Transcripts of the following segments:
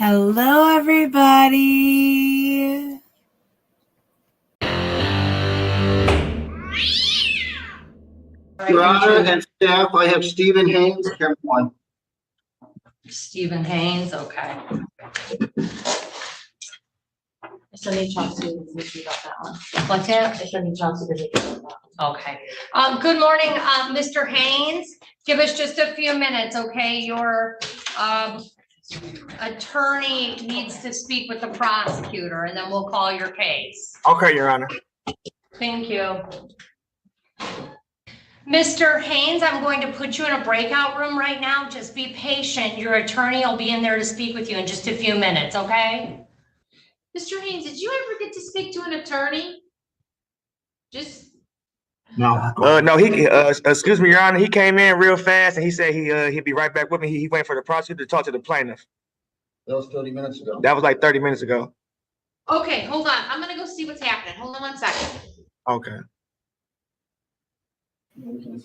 Hello, everybody. Your Honor and staff, I have Stephen Haynes, Kemp 1. Stephen Haynes, okay. So need Chelsea to visit about that one. What's that? I need Chelsea to visit about that one. Okay. Good morning, Mr. Haynes. Give us just a few minutes, okay? Your attorney needs to speak with the prosecutor, and then we'll call your case. Okay, Your Honor. Thank you. Mr. Haynes, I'm going to put you in a breakout room right now. Just be patient. Your attorney will be in there to speak with you in just a few minutes, okay? Mr. Haynes, did you ever get to speak to an attorney? Just, No, he, excuse me, Your Honor, he came in real fast and he said he'd be right back with me. He waiting for the prosecutor to talk to the plaintiff. That was 30 minutes ago. That was like 30 minutes ago. okay, hold on. I'm gonna go see what's happening. Hold on one second. Okay.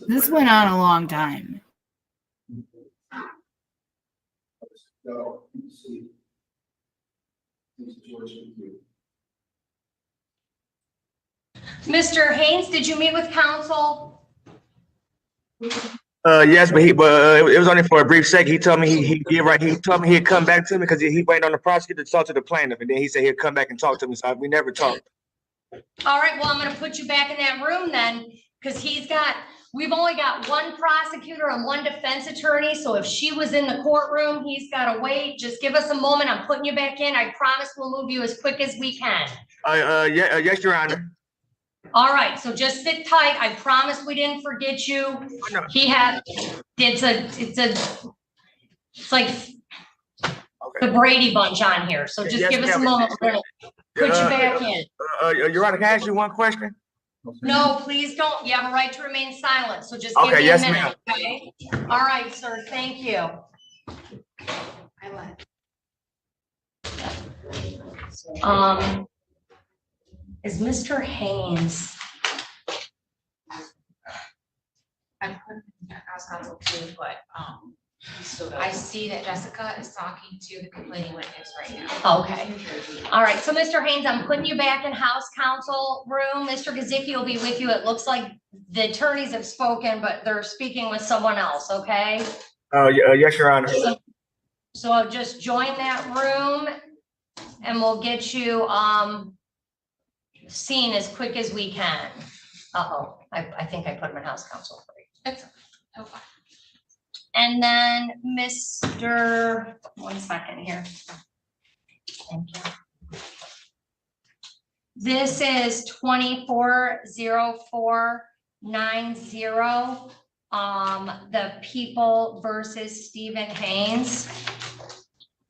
This went on a long time. Mr. Haynes, did you meet with counsel? Yes, but it was only for a brief second. He told me he told me he'd come back to me because he waited on the prosecutor to talk to the plaintiff, and then he said he'd come back and talk to me. So we never talked. All right, well, I'm gonna put you back in that room then, because we've only got one prosecutor and one defense attorney, so if she was in the courtroom, he's gotta wait. Just give us a moment. I'm putting you back in. I promise we'll move you as quick as we can. Yes, Your Honor. All right, so just sit tight. I promise we didn't forget you. No. It's like the Brady Bunch on here, so just Yes, give us a ma'am. moment. We're gonna put you back in. Your Honor, can I ask you one question? No, please don't. You have a right to remain silent, so just give Okay, me a yes, minute, okay? All right, sir, thank you. I went. Is Mr. Haynes, I put house counsel too, but, I see that Jessica is talking to the complaining witness right now. okay. All right, so Mr. Haynes, I'm putting you back in house counsel room. Mr. Gazicki will be with you. It looks like the attorneys have spoken, but they're speaking with someone else, okay? Yes, Your Honor. So I'll just join that room and we'll get you, seen as quick as we can. Uh-oh, I think I put him in house counsel. It's, oh, fine. And then Mr., one second here. Thank you. This is 240490, the People versus Stephen Haynes.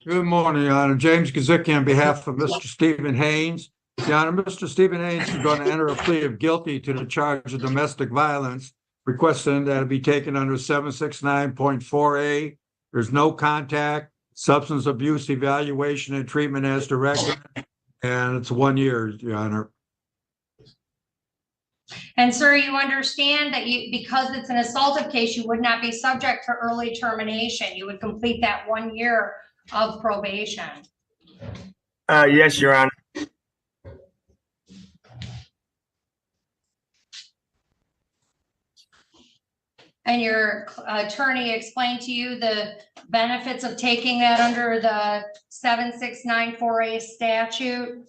Good morning, Your Honor. James Gazicki on behalf of Mr. Stephen Haynes. Your Honor, Mr. Stephen Haynes is going to enter a plea of guilty to the charge of domestic violence, requesting that it be taken under 769.4A. There's no contact, substance abuse evaluation and treatment as directed, and it's 1 year, Your Honor. And sir, you understand that because it's an assaultive case, you would not be subject to early termination. You would complete that 1 year of probation. Yes, Your Honor. And your attorney explained to you the benefits of taking that under the 7694A statute?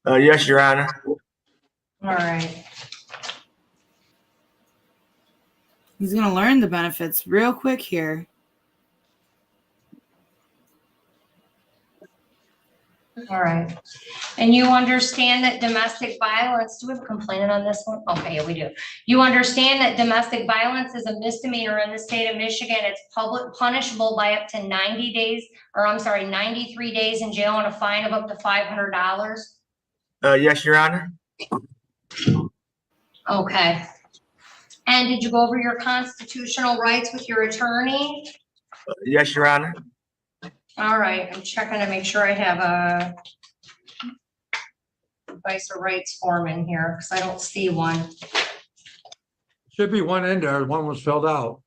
Yes, Your Honor. All right. He's going to learn the benefits real quick here. All right. And you understand that domestic violence, do we have a complainant on this one? Okay, yeah, we do. You understand that domestic violence is a misdemeanor in the state of Michigan. It's punishable by up to 90 days, or I'm sorry, 93 days in jail and a fine of up to $500. Yes, Your Honor. Okay. And did you go over your constitutional rights with your attorney? Yes, Your Honor. All right, I'm checking to make sure I have a advice or rights form in here, because I don't see one. Should be one in there. One was filled out.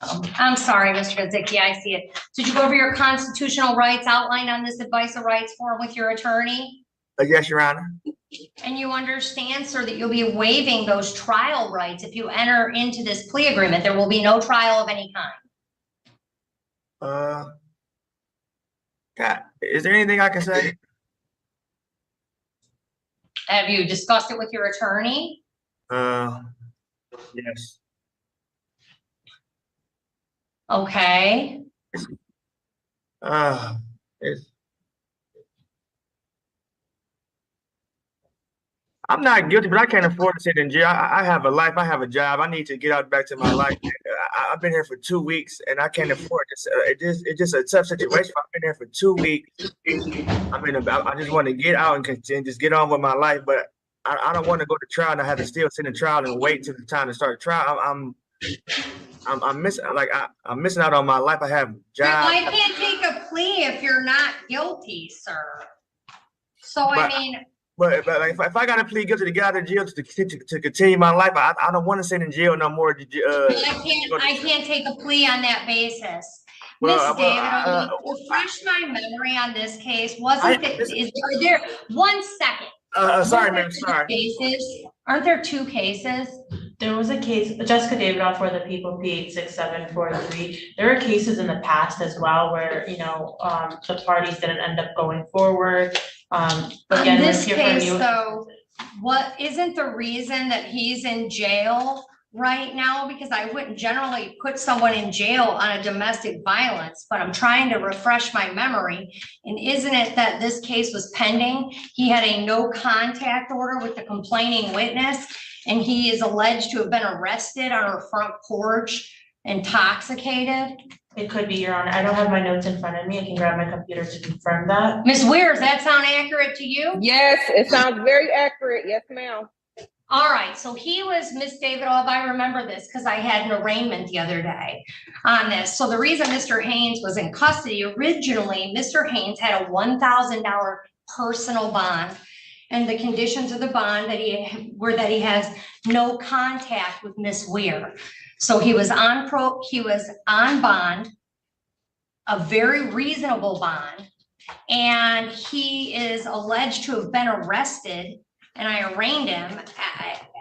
I'm sorry, Mr. Gazicki, I see it. Did you go over your constitutional rights outlined on this advice of rights form with your attorney? Yes, Your Honor. And you understand, sir, that you'll be waiving those trial rights if you enter into this plea agreement. There will be no trial of any kind. God, is there anything I can say? Have you discussed it with your attorney? Yes. Okay. It's, I'm not guilty, but I can't afford to sit in jail. I have a life. I have a job. I need to get out back to my life. I've been here for 2 weeks, and I can't afford this. It's just a tough situation. I've been here for 2 weeks. I just want to get out and just get on with my life, but I don't want to go to trial and I have to still sit in trial and wait till the time to start the trial. I'm missing I'm missing out on my life. I have job. I can't take a plea if you're not guilty, sir. So But- I mean, But like, if I got to plead guilty to get out of jail to continue my life, I don't want to sit in jail no more. I can't take a plea on that basis. Miss Well, David, refresh my memory on this case. Are there 1 second? Sorry, ma'am. Sorry. Aren't there 2 cases? There was a case, Jessica Davidoff for the People P 8743. There are cases in the past as well where, the parties didn't end up going forward. But again, In this we're here for case, new- though, what isn't the reason that he's in jail right now? Because I wouldn't generally put someone in jail on a domestic violence, but I'm trying to refresh my memory. And isn't it that this case was pending? He had a no contact order with the complaining witness, and he is alleged to have been arrested on her front porch, intoxicated. It could be, Your Honor. I don't have my notes in front of me. I can grab my computer to confirm that. Ms. Weir, does that sound accurate to you? Yes, it sounds very accurate. Yes, ma'am. All right, so he was, Miss Davidoff, I remember this because I had an arraignment the other day on this. So the reason Mr. Haynes was in custody, originally, Mr. Haynes had a $1,000 personal bond. And the conditions of the bond were that he has no contact with Miss Weir. So he was on bond, a very reasonable bond, and he is alleged to have been arrested. And I arraigned him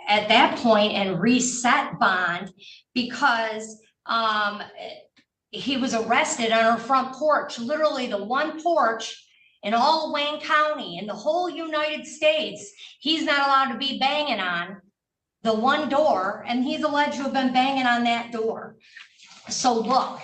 at that point and reset bond because he was arrested on her front porch, literally the one porch in all Wayne County, in the whole United States. He's not allowed to be banging on the one door, and he's alleged to have been banging on that door. So look.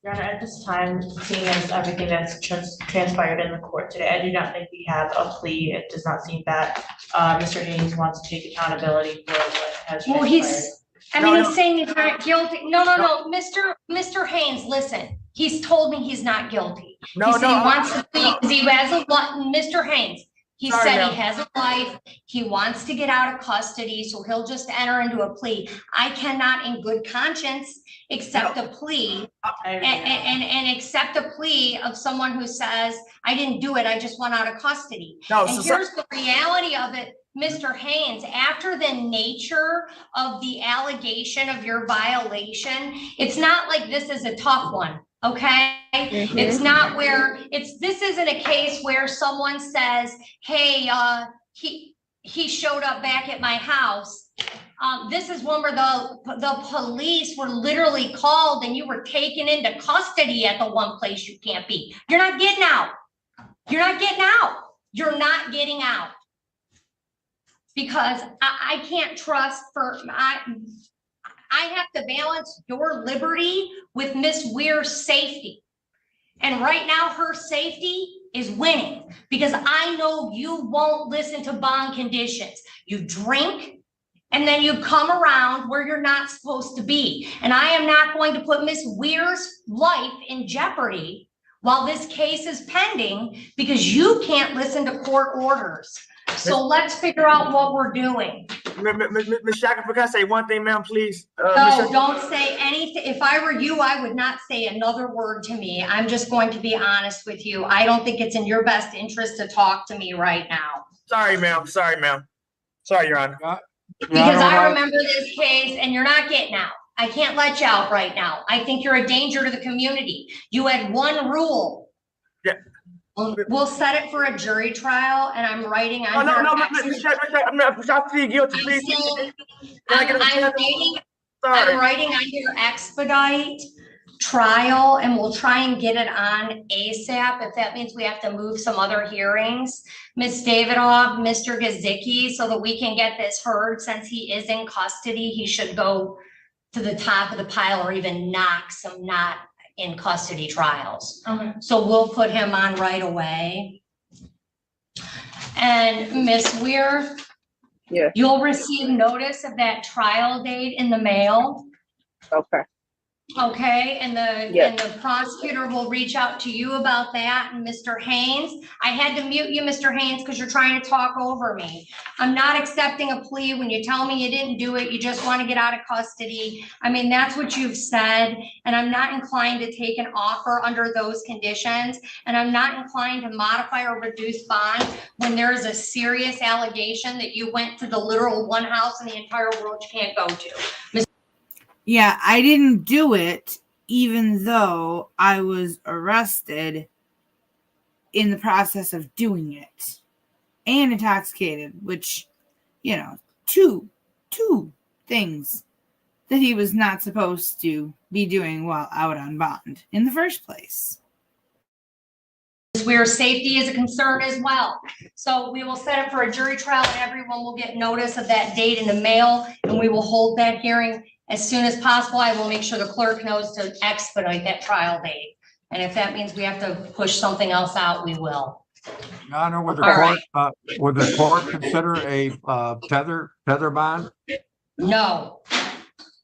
Your Honor, at this time, seeing as everything that's transpired in the court today, I do not think we have a plea. It does not seem that Mr. Haynes wants to take accountability for what has transpired. Well, he's saying he's not guilty. No, Mr. Haynes, listen, he's told me he's not guilty. He said he wants to plead because he has a Mr. Haynes. He said he has a life. He wants to get out of custody, so he'll just enter into a plea. I cannot in good conscience accept a plea and accept a plea of someone who says, I didn't do it, I just went out of custody. And here's the reality of it, Mr. Haynes, after the nature of the allegation of your violation, it's not like this is a tough one, okay? It's not where, this isn't a case where someone says, hey, he showed up back at my house. This is one where the police were literally called and you were taken into custody at the one place you can't be. You're not getting out. You're not getting out. You're not getting out. Because I can't trust I have to balance your liberty with Miss Weir's safety. And right now her safety is winning because I know you won't listen to bond conditions. You drink and then you come around where you're not supposed to be. And I am not going to put Miss Weir's life in jeopardy while this case is pending because you can't listen to court orders. So let's figure out what we're doing. Ms. Shackelford, can I say one thing, ma'am, please? No, don't say anything. If I were you, I would not say another word to me. I'm just going to be honest with you. I don't think it's in your best interest to talk to me right now. Sorry, ma'am. Sorry, Your Honor. Because I remember this case and you're not getting out. I can't let you out right now. I think you're a danger to the community. You had one rule. Yeah. We'll set it for a jury trial, and I'm writing No, on no, here. no, Ms. Shack, I'm not, I plead guilty, please. I'm Sorry. writing on here expedite trial, and we'll try and get it on ASAP. If that means we have to move some other hearings. Ms. Davidoff, Mr. Gazicki, so that we can get this heard, since he is in custody, he should go to the top of the pile or even knock some not in custody trials. Okay. So we'll put him on right away. And Ms. Weir, Yes. you'll receive notice of that trial date in the mail. Okay. Okay, and Yes. the prosecutor will reach out to you about that, and Mr. Haynes. I had to mute you, Mr. Haynes, because you're trying to talk over me. I'm not accepting a plea when you tell me you didn't do it, you just want to get out of custody. I mean, that's what you've said, and I'm not inclined to take an offer under those conditions, and I'm not inclined to modify or reduce bond when there is a serious allegation that you went to the literal one house in the entire world you can't go to. Yeah, I didn't do it, even though I was arrested in the process of doing it and intoxicated, which, you know, two things that he was not supposed to be doing while out on bond in the first place. Where safety is a concern as well. So we will set it for a jury trial, and everyone will get notice of that date in the mail, and we will hold that hearing as soon as possible. I will make sure the clerk knows to expedite that trial date. And if that means we have to push something else out, we will. Your Honor, would All the court consider a tether bond? No,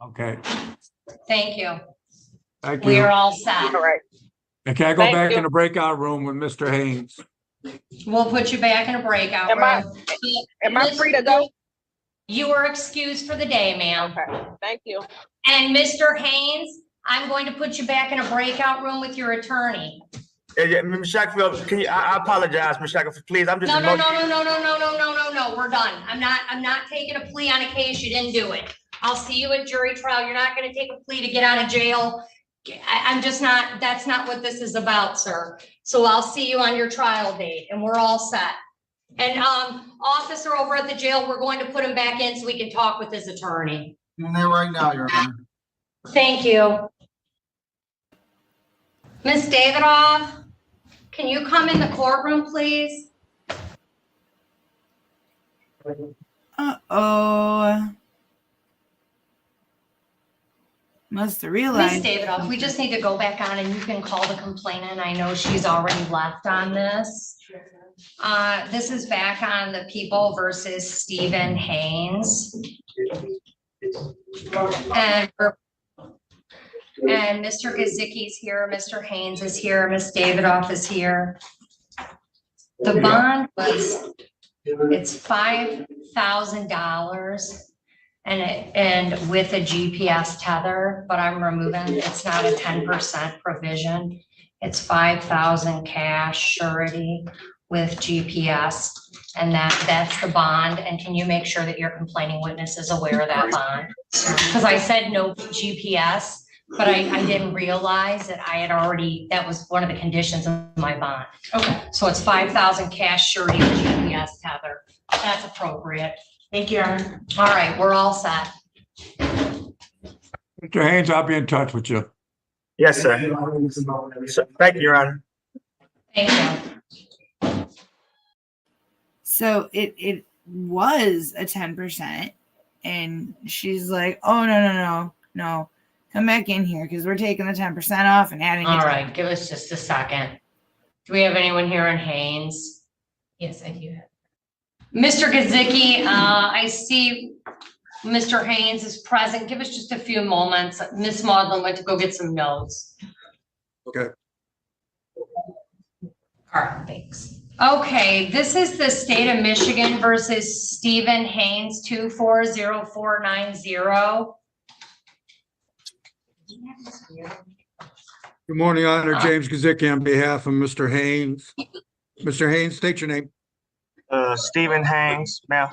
Okay, thank you. thank We you. are all set. All right. And can I go Thank back you. in the breakout room with Mr. Haynes? We'll put you back in a breakout Am I- room. Am I free to go? You are excused for the day, ma'am. Okay, thank you. And Mr. Haynes, I'm going to put you back in a breakout room with your attorney. Yeah, Ms. Shackfield, can you, I apologize, Ms. Shackfield, please, I'm just. No, we're done. I'm not taking a plea on a case you didn't do it. I'll see you at jury trial. You're not gonna take a plea to get out of jail. I'm just not, that's not what this is about, sir. So I'll see you on your trial date, and we're all set. And, officer over at the jail, we're going to put him back in so we can talk with his attorney. In there right now, Your Honor. Thank you. Ms. Davidoff, can you come in the courtroom, please? Uh-oh. Must have Ms. realized. Davidoff, we just need to go back on, and you can call the complainant. I know she's already left on this. This is back on the People versus Stephen Haynes. And Mr. Gazicki's here, Mr. Haynes is here, Ms. Davidoff is here. The bond was, it's $5,000 and with a GPS tether, but I'm removing, it's not a 10% provision. It's 5,000 cash surety with GPS, and that's the bond. And can you make sure that your complaining witness is aware of that bond? Because I said no GPS, but I didn't realize that I had already, that was one of the conditions of my bond. Okay, So it's 5,000 cash surety with GPS tether. That's appropriate. thank you, Your Honor. All right, we're all set. Mr. Haynes, I'll be in touch with you. Yes, sir. So, thank you, Your Honor. Thank you. So it was a 10%, and she's like, "Oh no, come back in here because we're taking the 10% off and adding." All right, give us just a second. Do we have anyone here in Haynes? Yes, I do. Mr. Gazicki, I see Mr. Haynes is present. Give us just a few moments. Ms. Maudlin went to go get some notes. Okay. All right, thanks. Okay, this is the state of Michigan versus Stephen Haynes, 240490. Good morning, Your Honor. James Gazicki on behalf of Mr. Haynes. Mr. Haynes, state your name. Stephen Haynes, ma'am.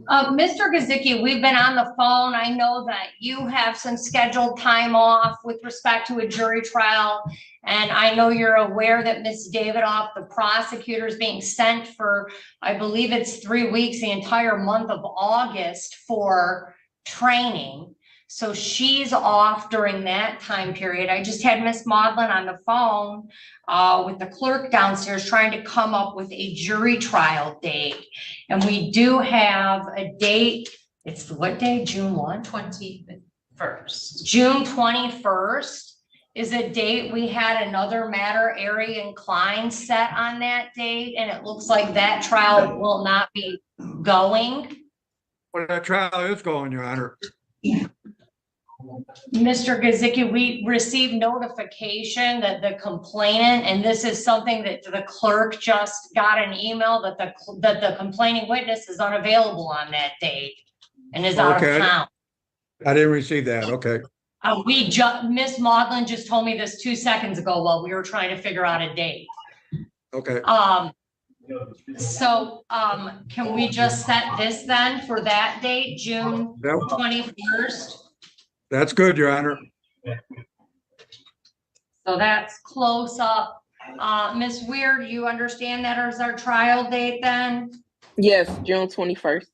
Mr. Gazicki, we've been on the phone. I know that you have some scheduled time off with respect to a jury trial. And I know you're aware that Ms. Davidoff, the prosecutor, is being sent for, I believe it's 3 weeks, the entire month of August for training. So she's off during that time period. I just had Miss Maudlin on the phone with the clerk downstairs trying to come up with a jury trial date. And we do have a date. It's what day? June 1? 21st. June 21st is a date. We had another matter, Ari and Klein, set on that date, and it looks like that trial will not be going. Well, that trial is going, Your Honor. Mr. Gazicki, we received notification that the complainant, and this is something that the clerk just got an email that the complaining witness is unavailable on that date and is out of Okay. town. I didn't receive that. Okay. Miss Maudlin just told me this 2 seconds ago while we were trying to figure out a date. Okay. So can we just set this then for that date, June That- 21st? That's good, Your Honor. So that's close up. Ms. Weir, do you understand that as our trial date then? Yes, June 21st.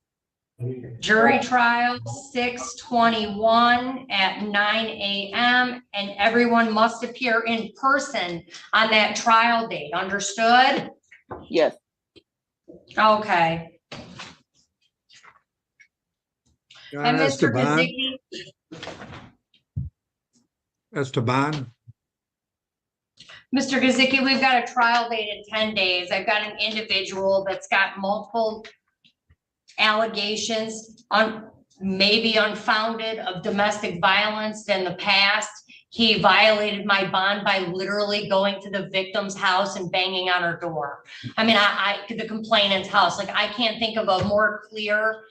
Jury trial, 6/21 at 9 a.m. And everyone must appear in person on that trial date. Understood? Yes. Okay. Your And Honor, as to Mr. bond, Gazicki, Mr. Gazicki, we've got a trial date in 10 days. I've got an individual that's got multiple allegations on maybe unfounded of domestic violence in the past. He violated my bond by literally going to the victim's house and banging on her door. I mean, the complainant's house, like I can't think of a more clear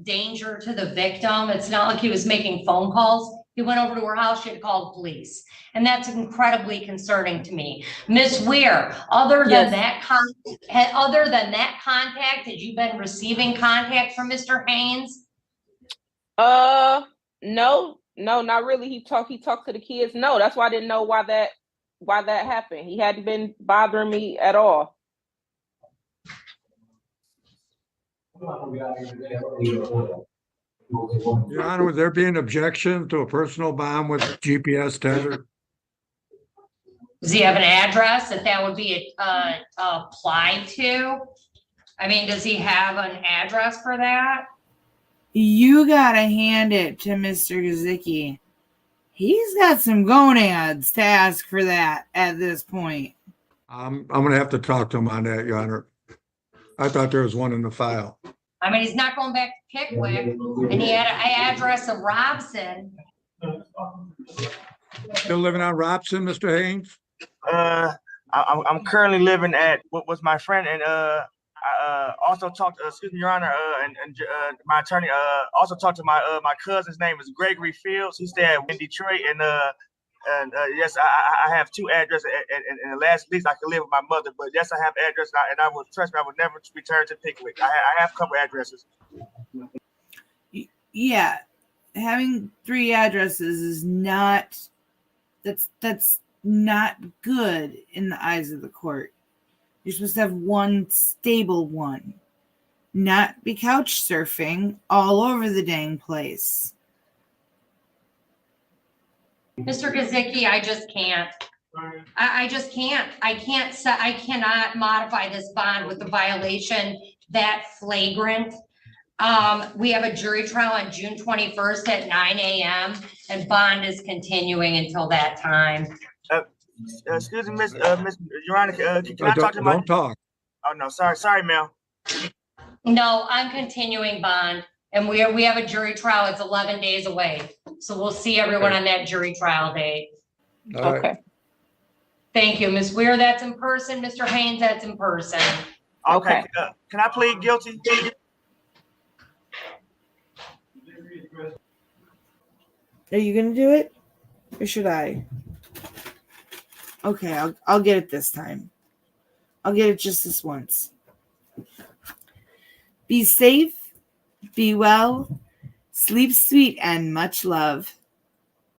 danger to the victim. It's not like he was making phone calls. He went over to her house, she had called the police. And that's incredibly concerning to me. Ms. Weir, other than that contact, had you been receiving contact from Mr. Haynes? No, not really. He talked to the kids. No, that's why I didn't know why that happened. He hadn't been bothering me at all. Your Honor, would there be an objection to a personal bond with GPS tether? Does he have an address that would be applied to? I mean, does he have an address for that? You gotta hand it to Mr. Gazicki. He's got some gonads to ask for that at this point. I'm gonna have to talk to him on that, Your Honor. I thought there was one in the file. I mean, he's not going back to Pickwick, and he had an address of Robson. Still living on Robson, Mr. Haynes? I'm currently living at what was my friend, and I also talked. Excuse me, Your Honor, and my attorney also talked to my cousin's name is Gregory Fields. He stayed in Detroit, and yes, I have two addresses. And the last lease I could live with my mother, but yes, I have address, and I would trust me, I would never return to Pickwick. I have a couple addresses. Yeah, having 3 addresses is not. That's not good in the eyes of the court. You're supposed to have one stable one, not be couch surfing all over the dang place. Mr. Gazicki, I just can't. I just can't. I cannot modify this bond with the violation that flagrant. We have a jury trial on June 21st at 9 a.m. and bond is continuing until that time. Excuse me, Miss Your Honor, can I talk to my? Don't talk. Oh no, sorry, Mel. No, I'm continuing bond, and we have a jury trial. It's 11 days away, so we'll see everyone on that jury trial date. All right. Okay. Thank you, Ms. Weir. That's in person. Mr. Haynes, that's in person. Okay. Can I plead guilty? Are you gonna do it, or should I? Okay, I'll get it this time. I'll get it just this once. Be safe, be well, sleep sweet, and much love.